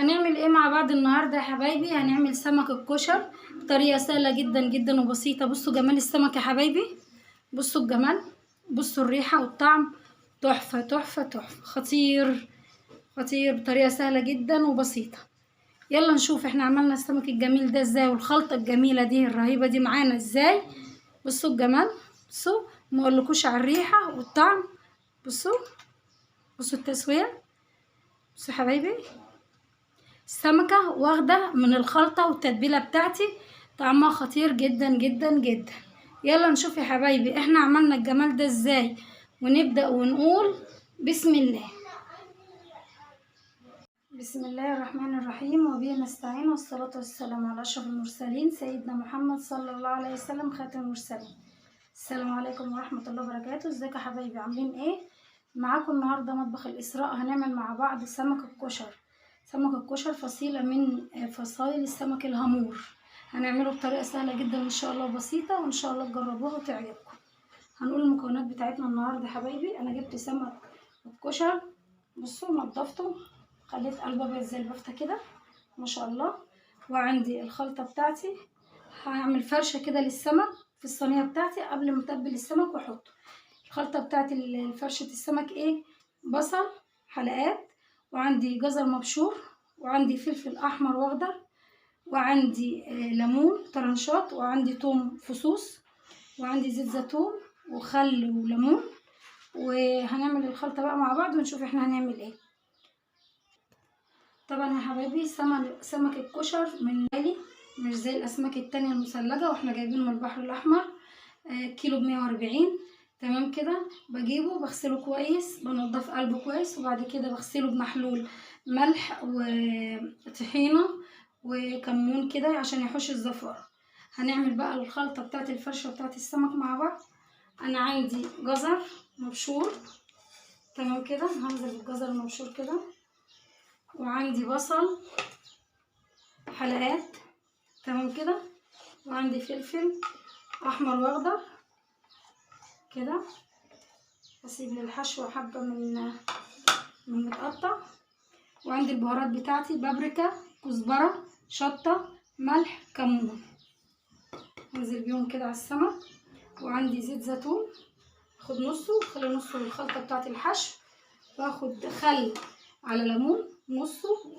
هنعمل ايه مع بعض النهارده يا حبايبي؟ هنعمل سمك الكشر بطريقه سهله جدا جدا وبسيطه. بصوا جمال السمك يا حبايبي، بصوا الجمال، بصوا الريحه والطعم، تحفه تحفه تحفه، خطير خطير، بطريقه سهله جدا وبسيطه. يلا نشوف احنا عملنا السمك الجميل ده ازاي، والخلطه الجميله دي الرهيبه دي معانا ازاي. بصوا الجمال، بصوا ما اقولكوش على الريحه والطعم، بصوا بصوا التسويه، بصوا يا حبايبي السمكة واخدة من الخلطة والتتبيلة بتاعتي، طعمها خطير جدا جدا جدا. يلا نشوف يا حبايبي احنا عملنا الجمال ده ازاي، ونبدأ ونقول بسم الله. بسم الله الرحمن الرحيم، وبه نستعين، والصلاة والسلام على أشرف المرسلين سيدنا محمد صلى الله عليه وسلم خاتم المرسلين. السلام عليكم ورحمة الله وبركاته. ازيكم يا حبايبي، عاملين ايه؟ معاكم النهاردة مطبخ الإسراء. هنعمل مع بعض سمك الكشر. سمك الكشر فصيلة من فصائل السمك الهامور، هنعمله بطريقة سهلة جدا ان شاء الله وبسيطة، وان شاء الله تجربوها وتعجبكم. هنقول المكونات بتاعتنا النهاردة يا حبايبي. انا جبت سمك الكشر، بصوا نضفته، خليت قلبه ابيض زي البفتة كده ما شاء الله. وعندي الخلطة بتاعتي، هعمل فرشة كده للسمك في الصينية بتاعتي قبل ما اتبل السمك واحطه. الخلطة بتاعتي فرشة السمك ايه؟ بصل حلقات، وعندي جزر مبشور، وعندي فلفل احمر واخضر، وعندي ليمون طرنشات، وعندي توم فصوص، وعندي زيت زيتون وخل وليمون. وهنعمل الخلطة بقى مع بعض ونشوف احنا هنعمل ايه. طبعا يا حبايبي سمك الكشر من بالي، مش زي الاسماك التانية المثلجة، واحنا جايبينه من البحر الاحمر. كيلو ب140. تمام كده. بجيبه بغسله كويس، بنضف قلبه كويس، وبعد كده بغسله بمحلول ملح وطحينة وكمون كده عشان يحوش الزفارة. هنعمل بقى الخلطة بتاعت الفرشة بتاعت السمك مع بعض. انا عندي جزر مبشور، تمام كده، هنزل بالجزر المبشور كده، وعندي بصل حلقات، تمام كده، وعندي فلفل احمر واخضر كده. هسيب للحشو حبة من متقطع. وعندي البهارات بتاعتي بابريكا، كزبرة، شطة، ملح، كمون، انزل بيهم كده على السمك. وعندي زيت زيتون، اخد نصه وخلي نصه للخلطة بتاعت الحشو، واخد خل على ليمون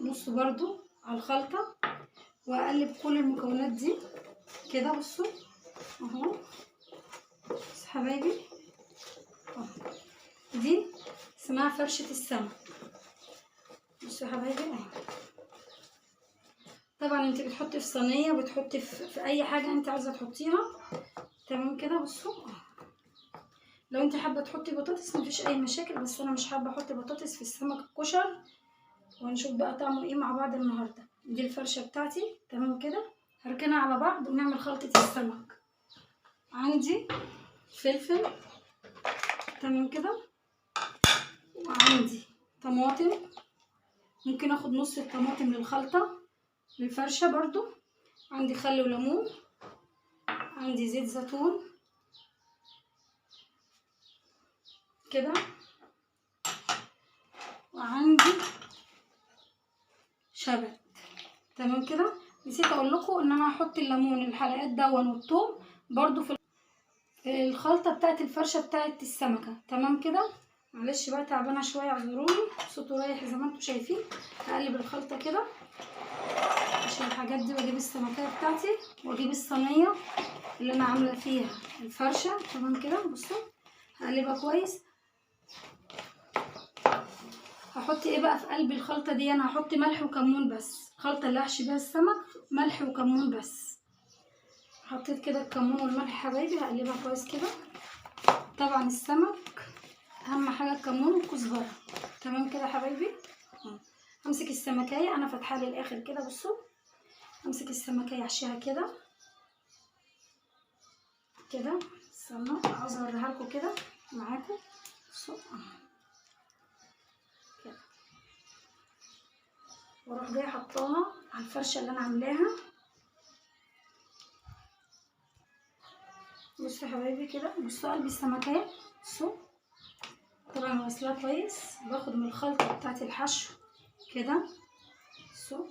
نصه برضو على الخلطة، واقلب كل المكونات دي كده. بصوا اهو، بس حبايبي دي اسمها فرشة السمك. بصوا يا حبايبي اهي. طبعا انت بتحطي في صينيه، وبتحطي في اي حاجه انت عايزه تحطيها، تمام كده. بصوا لو انت حابه تحطي بطاطس مفيش اي مشاكل، بس انا مش حابه احط بطاطس في السمك الكشر. وهنشوف بقى طعمه ايه مع بعض النهارده. دي الفرشه بتاعتي، تمام كده، هركنها على بعض ونعمل خلطه السمك. عندي فلفل، تمام كده، وعندي طماطم، ممكن اخد نص الطماطم للخلطه للفرشه برضو. عندي خل وليمون، عندي زيت زيتون كده، وعندي شبت، تمام كده. نسيت اقول لكم ان انا هحط الليمون الحلقات دون والثوم برضو في الخلطه بتاعت الفرشه بتاعت السمكه، تمام كده. معلش بقى تعبانه شويه، اعذروني، صوته رايح زي ما انتم شايفين. هقلب الخلطه كده عشان الحاجات دي، واجيب السمكيه بتاعتي، واجيب الصينيه اللي انا عامله فيها الفرشه، تمام كده. بصوا هقلبها كويس. هحط ايه بقى في قلب الخلطه دي؟ انا هحط ملح وكمون بس، الخلطه اللي هحشي بيها السمك ملح وكمون بس. حطيت كده الكمون والملح يا حبايبي، هقلبها كويس كده. طبعا السمك اهم حاجه الكمون والكزبره، تمام كده يا حبايبي. همسك السمكيه، انا فاتحاها للاخر كده، بصوا همسك السمكيه احشيها كده كده. استنوا عاوزه اوريها لكم كده معاكم، بصوا كده، واروح جايه حطاها على الفرشه اللي انا عاملاها. بصوا يا حبايبي كده، بصوا قلب السمكيه، بصوا طبعا غسلها كويس. باخد من الخلطه بتاعت الحشو كده، بصوا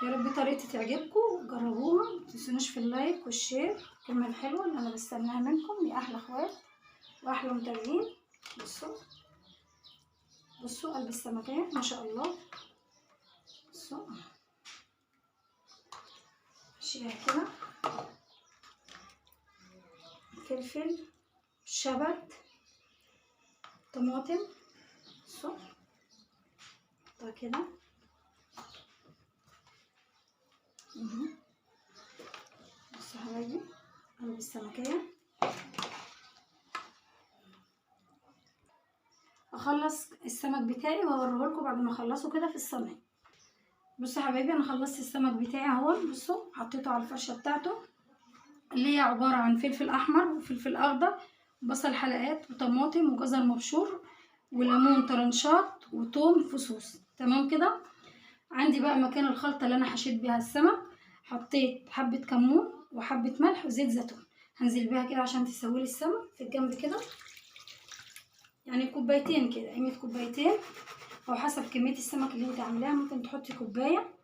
يا رب طريقتي تعجبكم وجربوها. متنسونوش في اللايك والشير، الكلمة الحلوة اللي انا بستناها منكم يا احلى اخوات واحلى متابعين. بصوا قلب السمكية ما شاء الله. بصوا اشيلها كده، فلفل، شبت، طماطم. بصوا حطها كده. بصوا يا حبايبي قلب السمكية. اخلص السمك بتاعي واوريهولكم بعد ما اخلصه كده في الصينيه. بصوا يا حبايبي انا خلصت السمك بتاعي اهو. بصوا حطيته على الفرشه بتاعته اللي هي عباره عن فلفل احمر وفلفل اخضر وبصل حلقات وطماطم وجزر مبشور وليمون طرنشات وتوم فصوص. تمام كده. عندي بقى مكان الخلطه اللي انا حشيت بيها السمك، حطيت حبه كمون وحبه ملح وزيت زيتون. هنزل بيها كده عشان تسوي لي السمك في الجنب كده، يعني كوبايتين كده، قيمة كوبايتين او حسب كمية السمك اللي انت عاملاها. ممكن تحطي كوباية.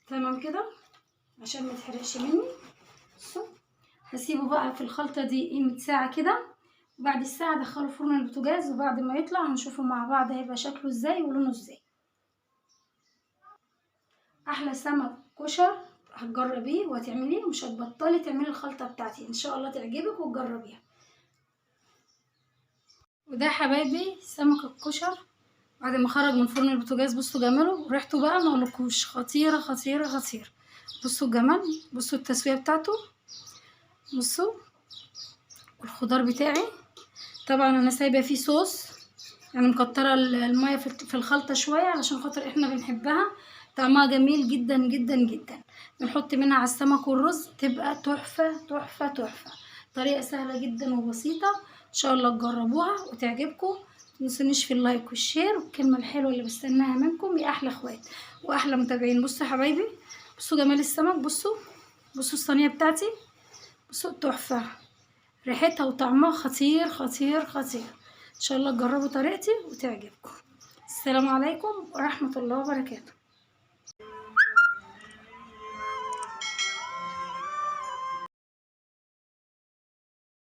تمام كده عشان ما تحرقش مني. بصوا هسيبه بقى في الخلطة دي قيمة ساعة كده، وبعد الساعة ادخله فرن البوتاجاز، وبعد ما يطلع هنشوفه مع بعض هيبقى شكله ازاي ولونه ازاي. احلى سمك كشر هتجربيه وهتعمليه ومش هتبطلي تعملي الخلطة بتاعتي ان شاء الله تعجبك وتجربيها. وده يا حبايبي سمك الكشر بعد ما خرج من فرن البوتاجاز. بصوا جماله وريحته بقى ما اقولكوش، خطيره خطيره خطيره. بصوا الجمال، بصوا التسويه بتاعته، بصوا الخضار بتاعي. طبعا انا سايبه فيه صوص، يعني مكتره الميه في الخلطه شويه علشان خاطر احنا بنحبها، طعمها جميل جدا جدا جدا. بنحط منها على السمك والرز تبقى تحفه تحفه تحفه. طريقه سهله جدا وبسيطه، ان شاء الله تجربوها وتعجبكم. متنسونيش في اللايك والشير والكلمه الحلوه اللي بستناها منكم يا احلى اخوات واحلى متابعين. بصوا يا حبايبي، بصوا جمال السمك، بصوا الصينيه بتاعتي، بصوا تحفه، ريحتها وطعمها خطير خطير خطير. ان شاء الله تجربوا طريقتي وتعجبكم. السلام عليكم ورحمه الله وبركاته.